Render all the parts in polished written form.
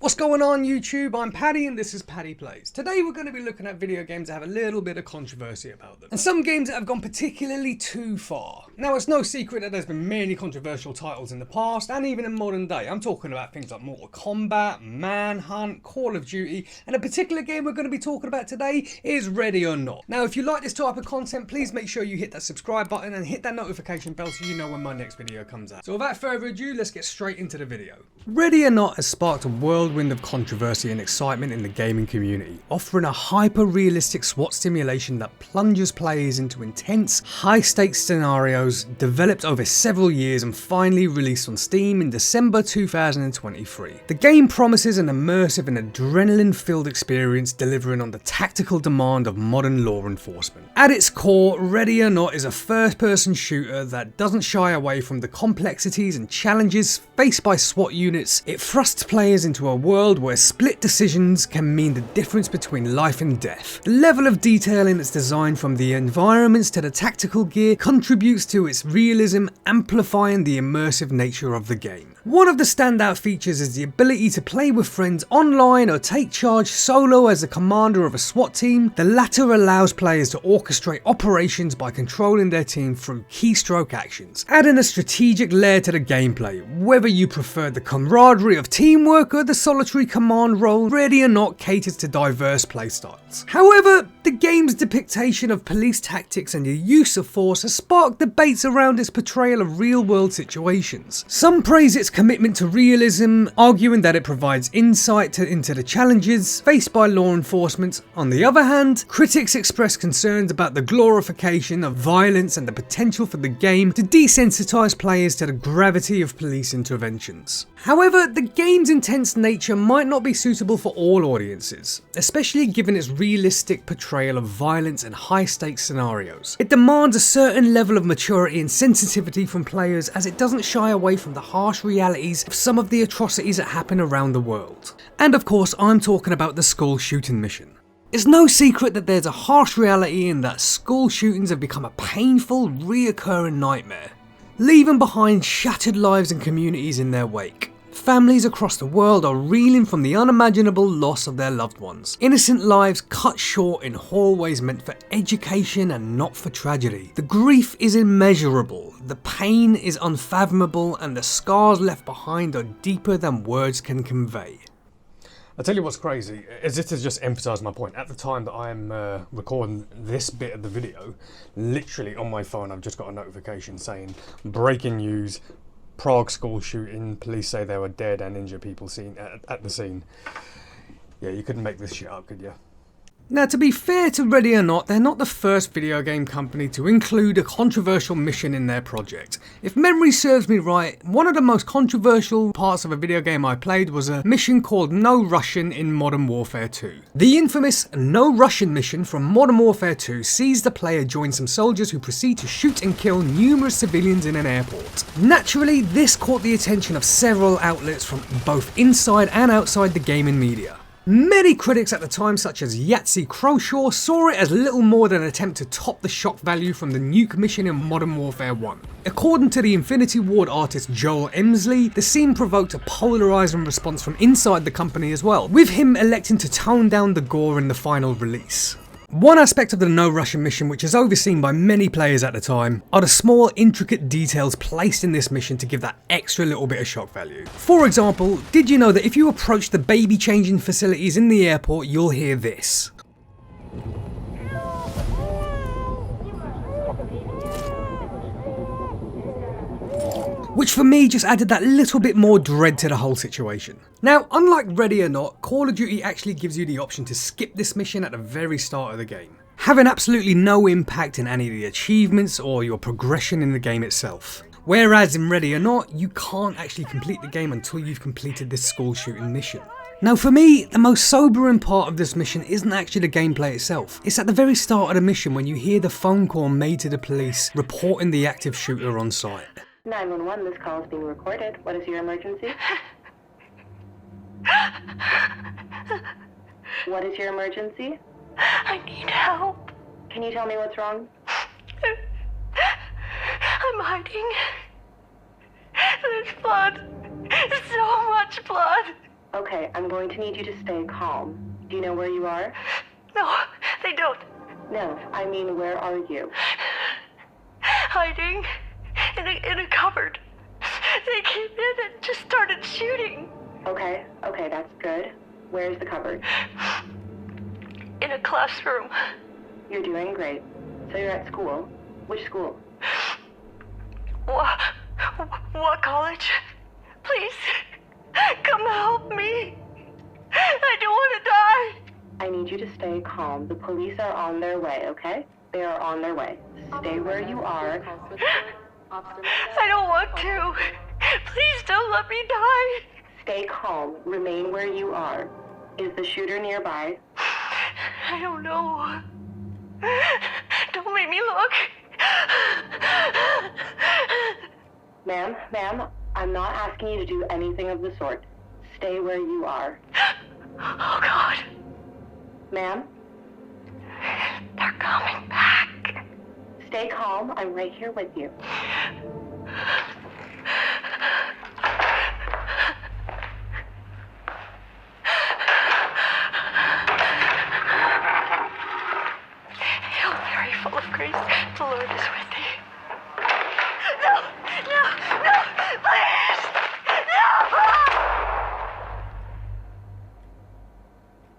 What's going on YouTube? I'm Paddy and this is Paddy Plays. Today we're going to be looking at video games that have a little bit of controversy about them. And some games that have gone particularly too far. Now it's no secret that there's been many controversial titles in the past and even in modern day. I'm talking about things like Mortal Kombat, Manhunt, Call of Duty, and a particular game we're going to be talking about today is Ready or Not. Now if you like this type of content, please make sure you hit that subscribe button and hit that notification bell so you know when my next video comes out. So without further ado, let's get straight into the video. Ready or Not has sparked a whirlwind of controversy and excitement in the gaming community, offering a hyper-realistic SWAT simulation that plunges players into intense, high-stakes scenarios developed over several years and finally released on Steam in December 2023. The game promises an immersive and adrenaline-filled experience delivering on the tactical demand of modern law enforcement. At its core, Ready or Not is a first-person shooter that doesn't shy away from the complexities and challenges faced by SWAT units. It thrusts players into a world where split decisions can mean the difference between life and death. The level of detail in its design, from the environments to the tactical gear, contributes to its realism, amplifying the immersive nature of the game. One of the standout features is the ability to play with friends online or take charge solo as the commander of a SWAT team. The latter allows players to orchestrate operations by controlling their team through keystroke actions, adding a strategic layer to the gameplay. Whether you prefer the camaraderie of teamwork or the solitary command role, Ready or Not caters to diverse playstyles. However, the game's depiction of police tactics and the use of force has sparked debates around its portrayal of real-world situations. Some praise its commitment to realism, arguing that it provides insight into the challenges faced by law enforcement. On the other hand, critics express concerns about the glorification of violence and the potential for the game to desensitize players to the gravity of police interventions. However, the game's intense nature might not be suitable for all audiences, especially given its realistic portrayal of violence and high-stakes scenarios. It demands a certain level of maturity and sensitivity from players, as it doesn't shy away from the harsh realities of some of the atrocities that happen around the world. And of course, I'm talking about the school shooting mission. It's no secret that there's a harsh reality in that school shootings have become a painful, reoccurring nightmare, leaving behind shattered lives and communities in their wake. Families across the world are reeling from the unimaginable loss of their loved ones. Innocent lives cut short in hallways meant for education and not for tragedy. The grief is immeasurable, the pain is unfathomable, and the scars left behind are deeper than words can convey. I'll tell you what's crazy, is this to just emphasise my point. At the time that I'm recording this bit of the video, literally on my phone I've just got a notification saying, breaking news, Prague school shooting, police say there were dead and injured people seen at the scene. Yeah, you couldn't make this shit up, could you? Now, to be fair to Ready or Not, they're not the first video game company to include a controversial mission in their project. If memory serves me right, one of the most controversial parts of a video game I played was a mission called No Russian in Modern Warfare 2. The infamous No Russian mission from Modern Warfare 2 sees the player join some soldiers who proceed to shoot and kill numerous civilians in an airport. Naturally, this caught the attention of several outlets from both inside and outside the gaming media. Many critics at the time, such as Yahtzee Croshaw, saw it as little more than an attempt to top the shock value from the nuke mission in Modern Warfare 1. According to the Infinity Ward artist Joel Emsley, the scene provoked a polarising response from inside the company as well, with him electing to tone down the gore in the final release. One aspect of the No Russian mission, which is overseen by many players at the time, are the small intricate details placed in this mission to give that extra little bit of shock value. For example, did you know that if you approach the baby changing facilities in the airport, you'll hear this? Which for me just added that little bit more dread to the whole situation. Now, unlike Ready or Not, Call of Duty actually gives you the option to skip this mission at the very start of the game, having absolutely no impact in any of the achievements or your progression in the game itself. Whereas in Ready or Not, you can't actually complete the game until you've completed this school shooting mission. Now for me, the most sobering part of this mission isn't actually the gameplay itself. It's at the very start of the mission when you hear the phone call made to the police reporting the active shooter on site. 911, this call is being recorded. What is your emergency? What is your emergency? I need help. Can you tell me what's wrong? I'm hiding. There's blood. So much blood. Okay, I'm going to need you to stay calm. Do you know where you are? No, they don't. No, I mean, where are you? Hiding in a cupboard. They came in and just started shooting. Okay, that's good. Where's the cupboard? In a classroom. You're doing great. So you're at school. Which school? What college? Please, come help me. I don't want to die. I need you to stay calm. The police are on their way, okay? They are on their way. Stay where you are. I don't want to. Please don't let me die. Stay calm. Remain where you are. Is the shooter nearby? I don't know. Don't make me look. Ma'am, I'm not asking you to do anything of the sort. Stay where you are. Oh, God. Ma'am? They're coming back. Stay calm. I'm right here with you. Hail Mary, full of grace, the Lord is with thee. No, please, no!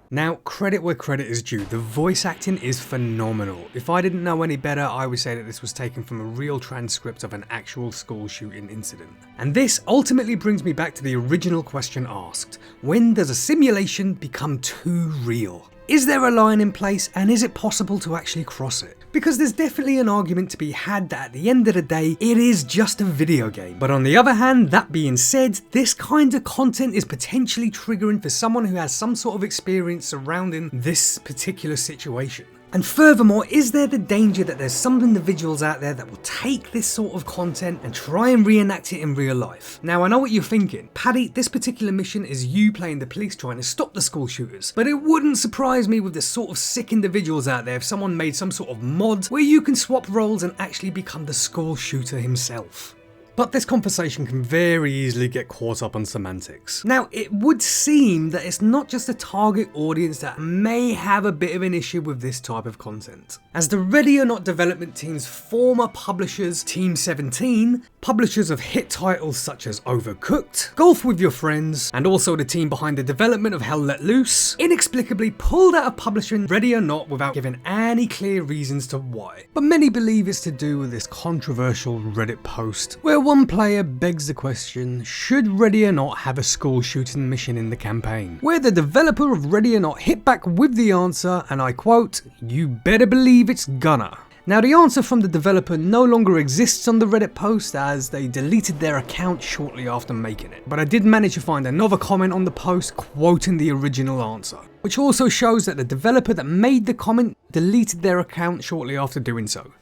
Now, credit where credit is due, the voice acting is phenomenal. If I didn't know any better, I would say that this was taken from a real transcript of an actual school shooting incident. And this ultimately brings me back to the original question asked: when does a simulation become too real? Is there a line in place, and is it possible to actually cross it? Because there's definitely an argument to be had that at the end of the day, it is just a video game. But on the other hand, that being said, this kind of content is potentially triggering for someone who has some sort of experience surrounding this particular situation. And furthermore, is there the danger that there's some individuals out there that will take this sort of content and try and reenact it in real life? Now, I know what you're thinking. Paddy, this particular mission is you playing the police trying to stop the school shooters. But it wouldn't surprise me with the sort of sick individuals out there if someone made some sort of mod where you can swap roles and actually become the school shooter himself. But this conversation can very easily get caught up on semantics. Now, it would seem that it's not just a target audience that may have a bit of an issue with this type of content, as the Ready or Not development team's former publishers, Team 17, publishers of hit titles such as Overcooked, Golf with Your Friends, and also the team behind the development of Hell Let Loose, inexplicably pulled out of publishing Ready or Not without giving any clear reasons to why. But many believe it's to do with this controversial Reddit post, where one player begs the question, should Ready or Not have a school shooting mission in the campaign? Where the developer of Ready or Not hit back with the answer, and I quote, "You better believe it's gonna." Now, the answer from the developer no longer exists on the Reddit post, as they deleted their account shortly after making it. But I did manage to find another comment on the post quoting the original answer, which also shows that the developer that made the comment deleted their account shortly after doing so.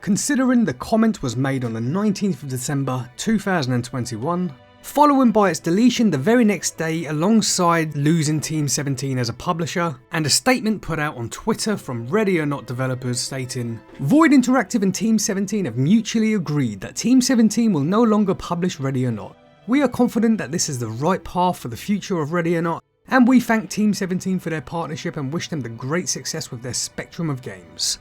Considering the comment was made on the 19th of December 2021, following by its deletion the very next day alongside losing Team 17 as a publisher, and a statement put out on Twitter from Ready or Not developers stating, "Void Interactive and Team 17 have mutually agreed that Team 17 will no longer publish Ready or Not. We are confident that this is the right path for the future of Ready or Not, and we thank Team 17 for their partnership and wish them the great success with their spectrum of games."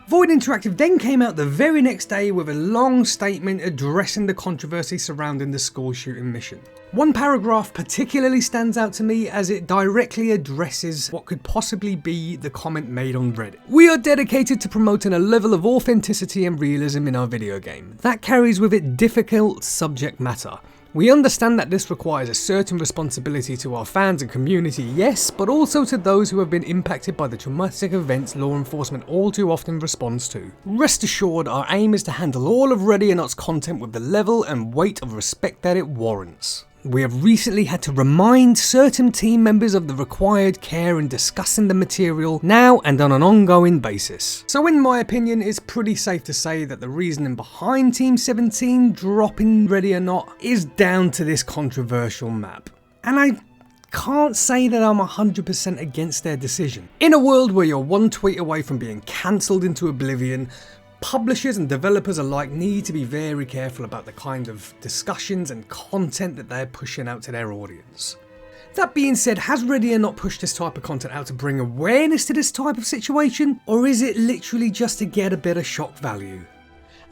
Void Interactive then came out the very next day with a long statement addressing the controversy surrounding the school shooting mission. One paragraph particularly stands out to me as it directly addresses what could possibly be the comment made on Reddit. "We are dedicated to promoting a level of authenticity and realism in our video game. That carries with it difficult subject matter. We understand that this requires a certain responsibility to our fans and community, yes, but also to those who have been impacted by the traumatic events law enforcement all too often responds to. Rest assured, our aim is to handle all of Ready or Not's content with the level and weight of respect that it warrants. We have recently had to remind certain team members of the required care in discussing the material now and on an ongoing basis." So in my opinion, it's pretty safe to say that the reasoning behind Team 17 dropping Ready or Not is down to this controversial map. And I can't say that I'm 100% against their decision. In a world where you're one tweet away from being cancelled into oblivion, publishers and developers alike need to be very careful about the kind of discussions and content that they're pushing out to their audience. That being said, has Ready or Not pushed this type of content out to bring awareness to this type of situation, or is it literally just to get a bit of shock value?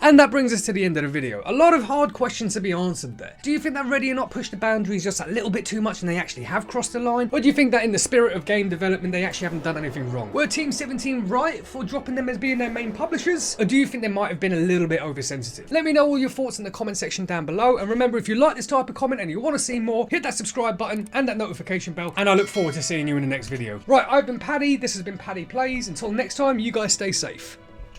And that brings us to the end of the video. A lot of hard questions to be answered there. Do you think that Ready or Not pushed the boundaries just a little bit too much and they actually have crossed the line? Or do you think that in the spirit of game development they actually haven't done anything wrong? Were Team 17 right for dropping them as being their main publishers? Or do you think they might have been a little bit oversensitive? Let me know all your thoughts in the comment section down below. And remember, if you like this type of comment and you want to see more, hit that subscribe button and that notification bell. And I look forward to seeing you in the next video. Right, I've been Paddy. This has been Paddy Plays. Until next time, you guys stay safe.